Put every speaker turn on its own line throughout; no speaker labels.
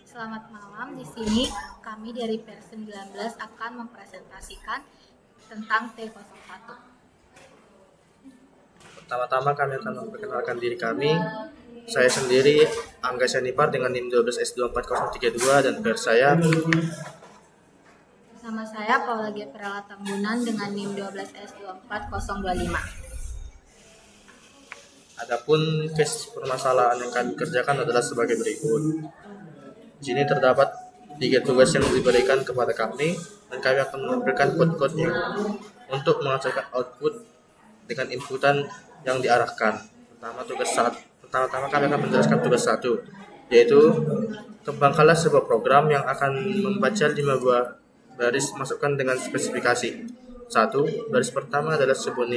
Selamat malam. Di sini kami dari PR19 akan mempresentasikan tentang T01.
Pertama-tama kami akan memperkenalkan diri kami. Saya sendiri Angga Syanipar dengan NIM 12S24032 dan PR saya.
Nama saya Paula Gevrela Tambunan dengan NIM 12S24025.
Adapun case permasalahan yang kami kerjakan adalah sebagai berikut. Di sini terdapat 3 tugas yang diberikan kepada kami dan kami akan menampilkan kode-kode yang untuk menghasilkan output dengan inputan yang diarahkan. Pertama-tama kami akan menjelaskan tugas 1, yaitu kembangkanlah sebuah program yang akan membaca 5 buah baris masukan dengan spesifikasi. 1. Baris pertama adalah sebuah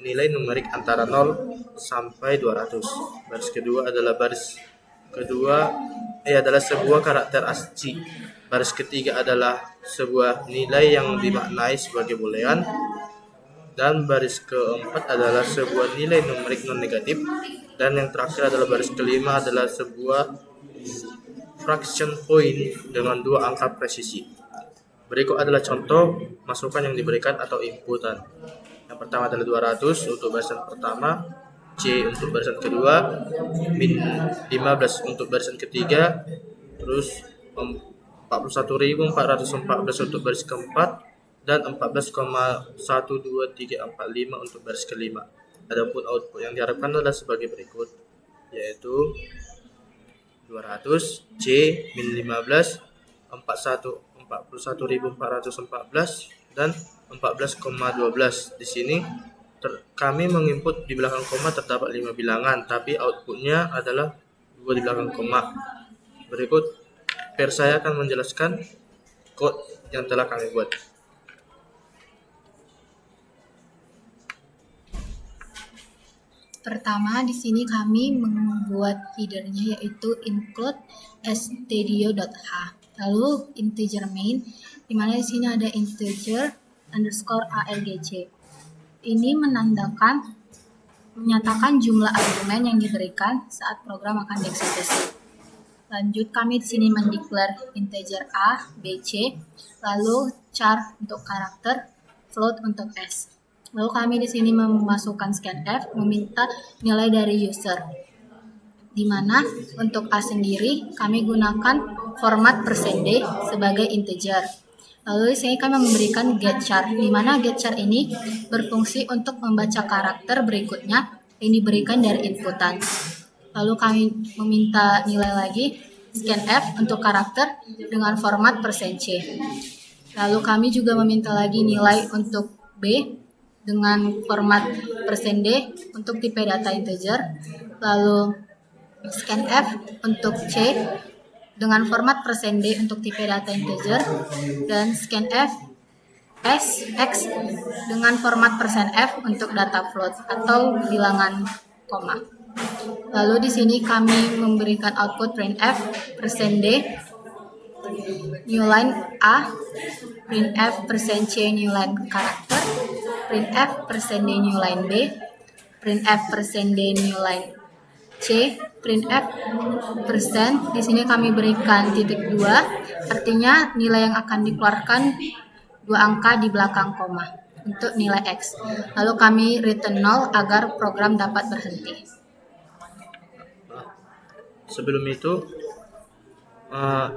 nilai numerik antara 0 sampai 200. Baris kedua adalah sebuah karakter ASCII. Baris ketiga adalah sebuah nilai yang dimaknai sebagai boolean. Dan baris keempat adalah sebuah nilai numerik non-negatif. Dan yang terakhir adalah baris kelima adalah sebuah fraction point dengan 2 angka presisi. Berikut adalah contoh masukan yang diberikan atau inputan. Yang pertama adalah 200 untuk barisan pertama, C untuk barisan kedua, min 15 untuk barisan ketiga, terus 41.414 untuk baris keempat, dan 14,12345 untuk baris kelima. Adapun output yang diharapkan adalah sebagai berikut, yaitu 200 C min 15 41.414 dan 14,12. Di sini kami menginput di belakang koma terdapat 5 bilangan, tapi outputnya adalah 2 di belakang koma. Berikut PR saya akan menjelaskan code yang telah kami buat.
Pertama, di sini kami membuat headernya yaitu include stdio.h. Lalu integer main, di mana di sini ada integer underscore argc. Ini menyatakan jumlah argumen yang diberikan saat program akan dieksekusi. Lanjut, kami di sini mendeklar integer a, b, c, lalu char untuk karakter, float untuk s. Lalu kami di sini memasukkan scanf, meminta nilai dari user. Di mana untuk a sendiri kami gunakan format %d sebagai integer. Lalu di sini kami memberikan getChar, di mana getChar ini berfungsi untuk membaca karakter berikutnya yang diberikan dari inputan. Lalu kami meminta nilai lagi scanf untuk karakter dengan format %c. Lalu kami juga meminta lagi nilai untuk b dengan format %d untuk tipe data integer. Lalu scanf untuk c dengan format %d untuk tipe data integer, dan scanf x dengan format %f untuk data float atau bilangan koma. Lalu di sini kami memberikan output printf %d new line a, printf %c new line karakter, printf %d new line b, printf %d new line c, printf %. Di sini kami berikan titik 2, artinya nilai yang akan dikeluarkan 2 angka di belakang koma untuk nilai x. Lalu kami return 0 agar program dapat berhenti.
Sebelum itu,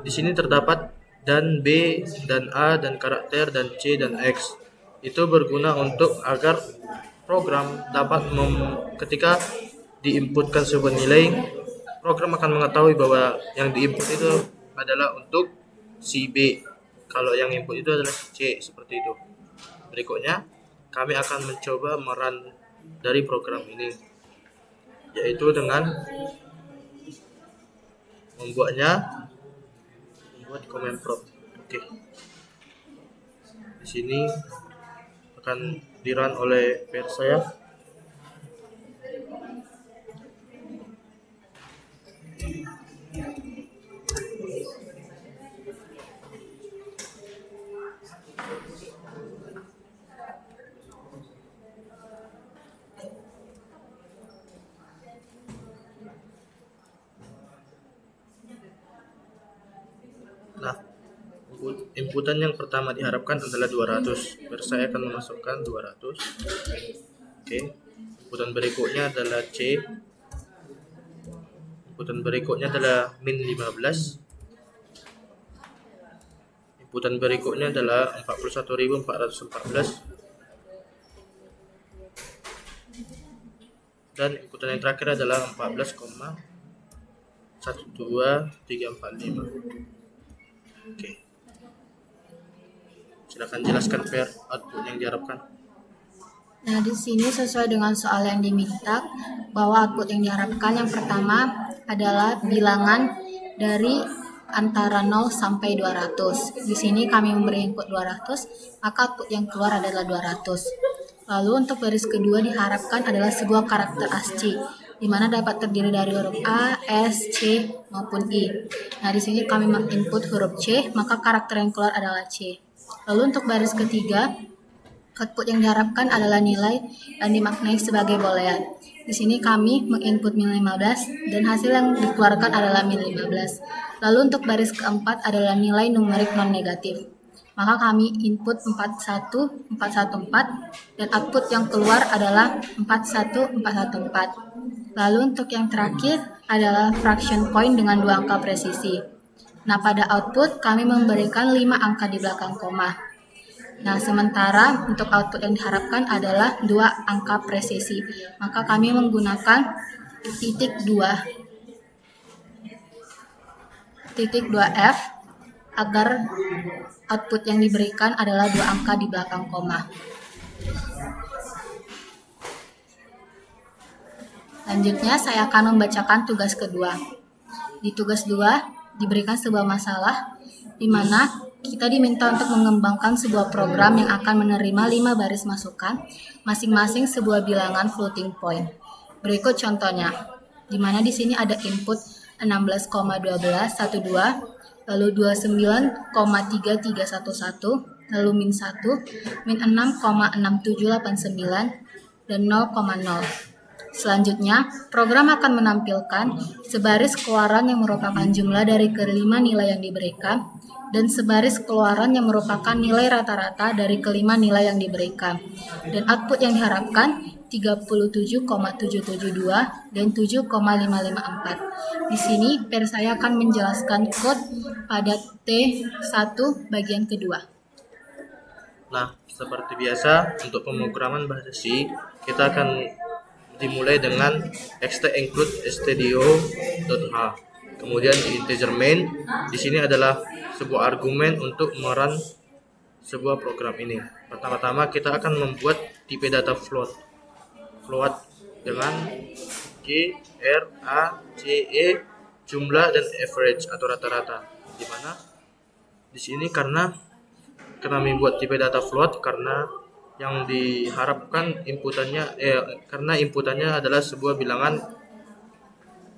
di sini terdapat dan B dan A dan karakter dan C dan X. Itu berguna untuk agar program dapat ketika diinputkan sebuah nilai, program akan mengetahui bahwa yang diinput itu adalah untuk si B, kalau yang input itu adalah C, seperti itu. Berikutnya, kami akan mencoba merun dari program ini, yaitu dengan membuat command prompt. Oke. Di sini akan dirun oleh PR saya. Nah, inputan yang pertama diharapkan adalah 200. Saya akan memasukkan 200. Oke. Inputan berikutnya adalah C. Inputan berikutnya adalah min 15. Inputan berikutnya adalah 41.414. Dan inputan yang terakhir adalah 14,12345. Oke. Silakan jelaskan per output yang diharapkan.
Nah, di sini sesuai dengan soal yang diminta, bahwa output yang diharapkan yang pertama adalah bilangan dari antara 0 sampai 200. Di sini kami memberi input 200, maka output yang keluar adalah 200. Lalu untuk baris kedua diharapkan adalah sebuah karakter ASCII, di mana dapat terdiri dari huruf A, S, C, maupun I. Nah, di sini kami menginput huruf C, maka karakter yang keluar adalah C. Lalu untuk baris ketiga, output yang diharapkan adalah nilai yang dimaknai sebagai boolean. Di sini kami menginput min 15 dan hasil yang dikeluarkan adalah min 15. Lalu untuk baris keempat adalah nilai numerik non negatif. Maka kami input 41414 dan output yang keluar adalah 41414. Lalu untuk yang terakhir adalah fraction point dengan 2 angka presisi. Nah, pada output kami memberikan 5 angka di belakang koma. Nah, sementara untuk output yang diharapkan adalah 2 angka presisi. Maka kami menggunakan titik 2F agar output yang diberikan adalah 2 angka di belakang koma. Selanjutnya saya akan membacakan tugas kedua. Di tugas 2 diberikan sebuah masalah di mana kita diminta untuk mengembangkan sebuah program yang akan menerima 5 baris masukan, masing-masing sebuah bilangan floating point. Berikut contohnya, di mana di sini ada input 16,1212, lalu 29,3311, lalu min 1, min 6,6789, dan 0,0. Selanjutnya, program akan menampilkan sebaris keluaran yang merupakan jumlah dari kelima nilai yang diberikan dan sebaris keluaran yang merupakan nilai rata-rata dari kelima nilai yang diberikan. Dan output yang diharapkan 37,772 dan 7,554. Di sini saya akan menjelaskan code pada T1 bagian kedua.
Nah, seperti biasa untuk pemrograman bahasa C, kita akan dimulai dengan xt-include stdio.h. Kemudian di integer main, di sini adalah sebuah argumen untuk merun sebuah program ini. Pertama-tama kita akan membuat tipe data float dengan G, R, A, C, E, jumlah dan average atau rata-rata. Di mana di sini karena membuat tipe data float karena yang diharapkan karena inputannya adalah sebuah bilangan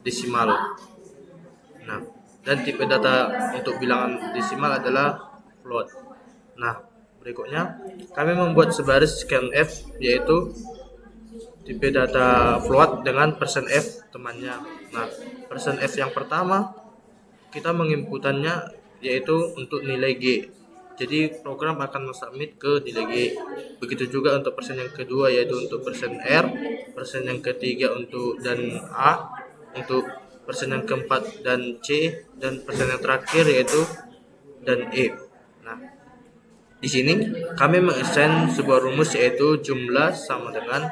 desimal. Nah, dan tipe data untuk bilangan desimal adalah float. Nah, berikutnya kami membuat sebaris scanf yaitu tipe data float dengan %f temannya. Nah, %f yang pertama kita menginputannya yaitu untuk nilai G. Jadi program akan mensubmit ke nilai G. Begitu juga untuk persen yang kedua yaitu untuk persen R, persen yang ketiga untuk dan A, untuk persen yang keempat dan C, dan persen yang terakhir yaitu dan E. Nah, di sini kami mengassign sebuah rumus yaitu jumlah sama dengan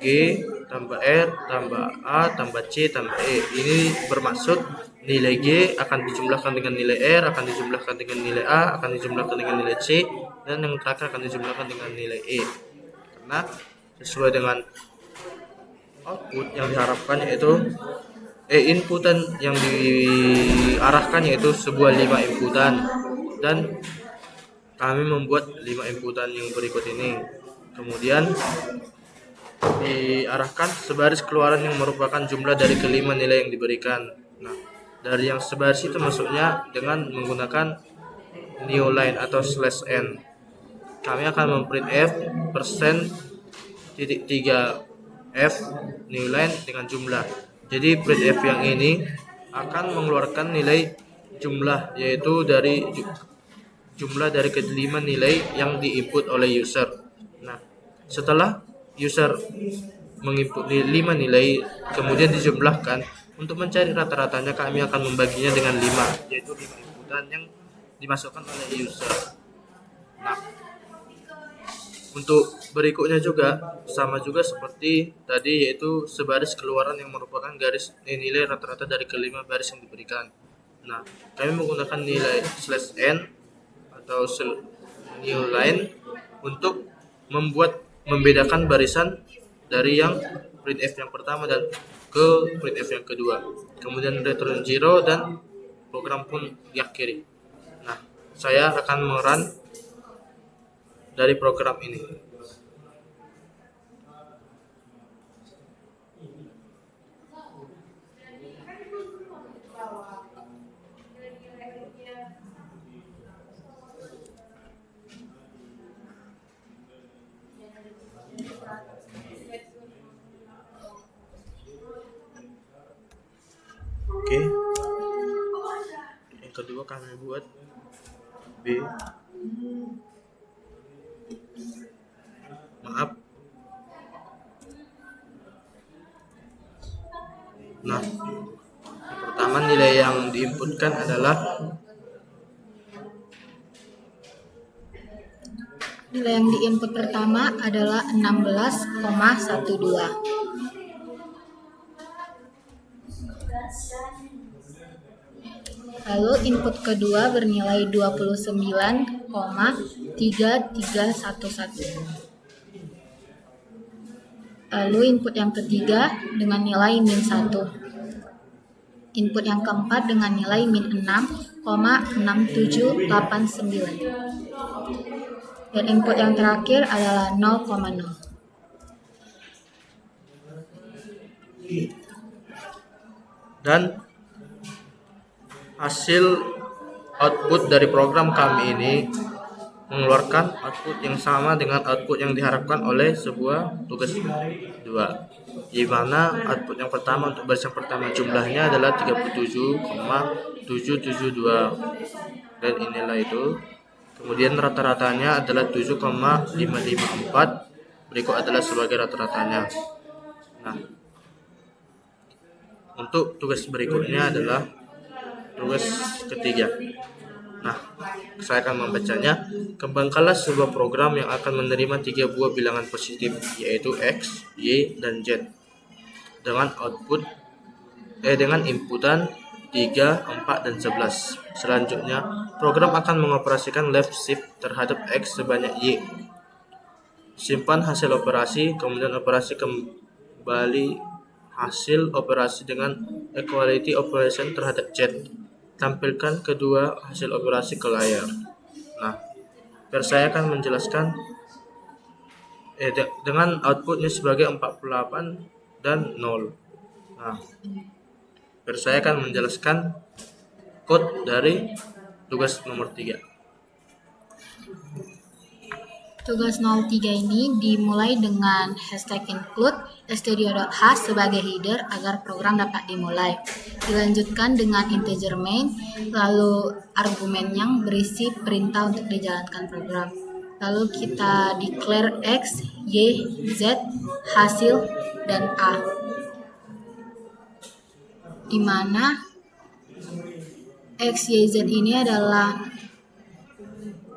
G tambah R tambah A tambah C tambah E. Ini bermaksud nilai G akan dijumlahkan dengan nilai R, akan dijumlahkan dengan nilai A, akan dijumlahkan dengan nilai C, dan yang terakhir akan dijumlahkan dengan nilai E. Karena sesuai dengan output yang diharapkan yaitu inputan yang diarahkan yaitu sebuah 5 inputan, dan kami membuat 5 inputan yang berikut ini. Kemudian diarahkan sebaris keluaran yang merupakan jumlah dari kelima nilai yang diberikan. Nah, dari yang sebaris itu masuknya dengan menggunakan new line atau /n. Kami akan memprint f %3f new line dengan jumlah. Jadi printf yang ini akan mengeluarkan nilai jumlah, yaitu jumlah dari kelima nilai yang diinput oleh user. Nah, setelah user menginput 5 nilai kemudian dijumlahkan, untuk mencari rata-ratanya kami akan membaginya dengan 5, yaitu 5 inputan yang dimasukkan oleh user. Nah, untuk berikutnya juga sama juga seperti tadi, yaitu sebaris keluaran yang merupakan garis nilai rata-rata dari kelima baris yang diberikan. Nah, kami menggunakan nilai /n atau new line untuk membedakan barisan dari yang printf yang pertama dan ke printf yang kedua. Kemudian return 0 dan program pun diakhiri. Nah, saya akan merun dari program ini. Oke. Yang kedua kami buat B. Maaf. Nah, yang pertama nilai yang diinputkan adalah
Nilai yang diinput pertama adalah 16,12. Lalu input kedua bernilai 29,3311. Lalu input yang ketiga dengan nilai -1. Input yang keempat dengan nilai -6,6789. Dan input yang terakhir adalah 0,0.
Dan hasil output dari program kami ini mengeluarkan output yang sama dengan output yang diharapkan oleh sebuah tugas 2, di mana output yang pertama untuk baris yang pertama jumlahnya adalah 37,772 dan inilah itu. Kemudian rata-ratanya adalah 7,554. Berikut adalah sebagai rata-ratanya. Nah, untuk tugas berikutnya adalah tugas ketiga. Nah, saya akan membacanya. Kembangkanlah sebuah program yang akan menerima 3 buah bilangan positif, yaitu X, Y, dan Z, dengan dengan inputan 3, 4, dan 11. Selanjutnya, program akan mengoperasikan left shift terhadap X sebanyak Y. Simpan hasil operasi, kemudian operasi kembali hasil operasi dengan equality operation terhadap Z. Tampilkan kedua hasil operasi ke layar. Nah, saya akan menjelaskan dengan outputnya sebagai 48 dan 0. Nah, saya akan menjelaskan code dari tugas nomor 3.
Tugas 03 ini dimulai dengan hashtag include studio.h sebagai header agar program dapat dimulai. Dilanjutkan dengan integer main, lalu argumen yang berisi perintah untuk dijalankan program. Lalu kita declare X, Y, Z, hasil, dan A. Di mana X, Y, Z ini adalah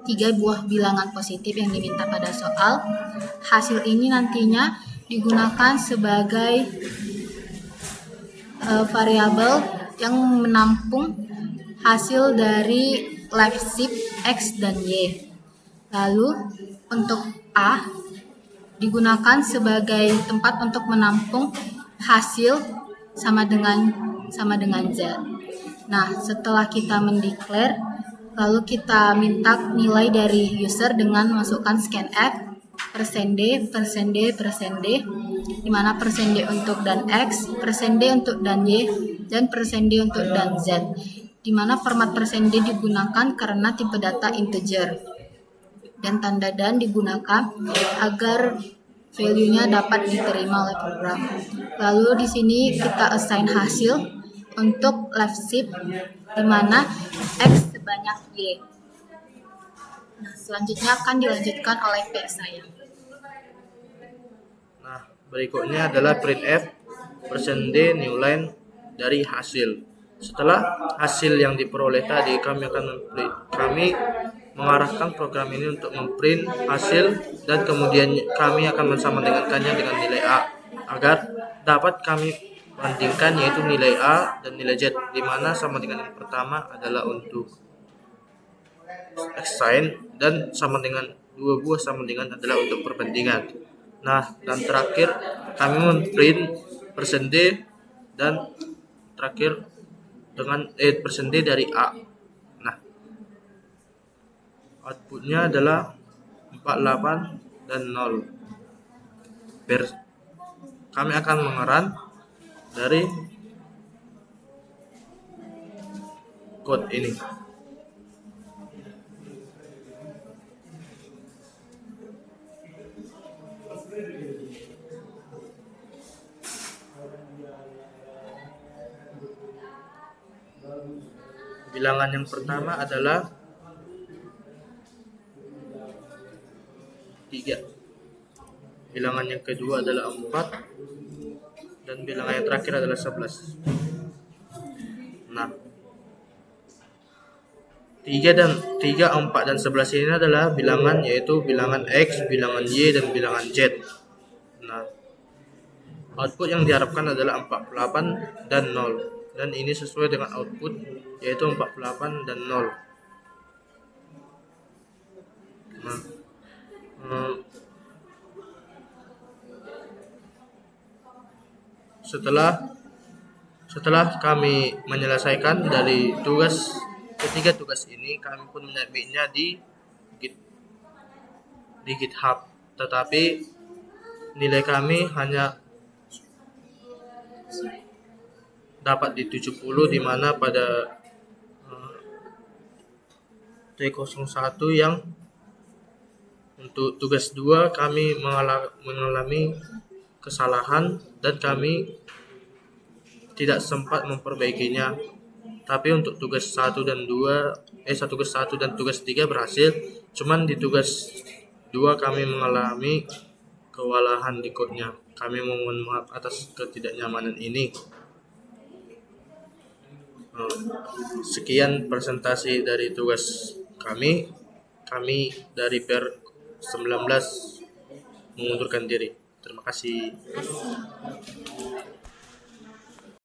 3 buah bilangan positif yang diminta pada soal. Hasil ini nantinya digunakan sebagai variabel yang menampung hasil dari left shift X dan Y. Lalu untuk A digunakan sebagai tempat untuk menampung hasil sama dengan Z. Nah, setelah kita mendeclare, lalu kita minta nilai dari user dengan masukkan scanf %d, di mana %d untuk dan X, %d untuk dan Y, dan %d untuk dan Z. Di mana format %d digunakan karena tipe data integer. Dan tanda dan digunakan agar value-nya dapat diterima oleh program. Lalu di sini kita assign hasil untuk left shift di mana X sebanyak Y. Nah, selanjutnya akan dilanjutkan oleh PR saya.
Nah, berikutnya adalah printf %d new line dari hasil. Setelah hasil yang diperoleh tadi, kami mengarahkan program ini untuk memprint hasil dan kemudian kami akan mensamakannya dengan nilai A agar dapat kami bandingkan, yaitu nilai A dan nilai Z, di mana sama dengan yang pertama adalah untuk X sign dan sama dengan dua buah sama dengan adalah untuk perbandingan. Nah, dan terakhir kami memprint %d dan terakhir dengan %d dari A. Nah, outputnya adalah 48 dan 0. Kami akan mengeran dari code ini. Bilangan yang pertama adalah 3. Bilangan yang kedua adalah 4. Dan bilangan yang terakhir adalah 11. Nah, 3, 4, dan 11 ini adalah bilangan, yaitu bilangan X, bilangan Y, dan bilangan Z. Nah, output yang diharapkan adalah 48 dan 0. Dan ini sesuai dengan output, yaitu 48 dan 0. Nah, setelah kami menyelesaikan dari ketiga tugas ini, kami pun menyabitnya di GitHub. Tetapi nilai kami hanya dapat di 70, di mana pada T01 yang untuk tugas 2 kami mengalami kesalahan dan kami tidak sempat memperbaikinya. Tapi untuk tugas 1 dan tugas 3 berhasil. Cuman di tugas 2 kami mengalami kewalahan di code-nya. Kami mohon maaf atas ketidaknyamanan ini. Sekian presentasi dari tugas kami. Kami dari PR 19 mengundurkan diri. Terima kasih.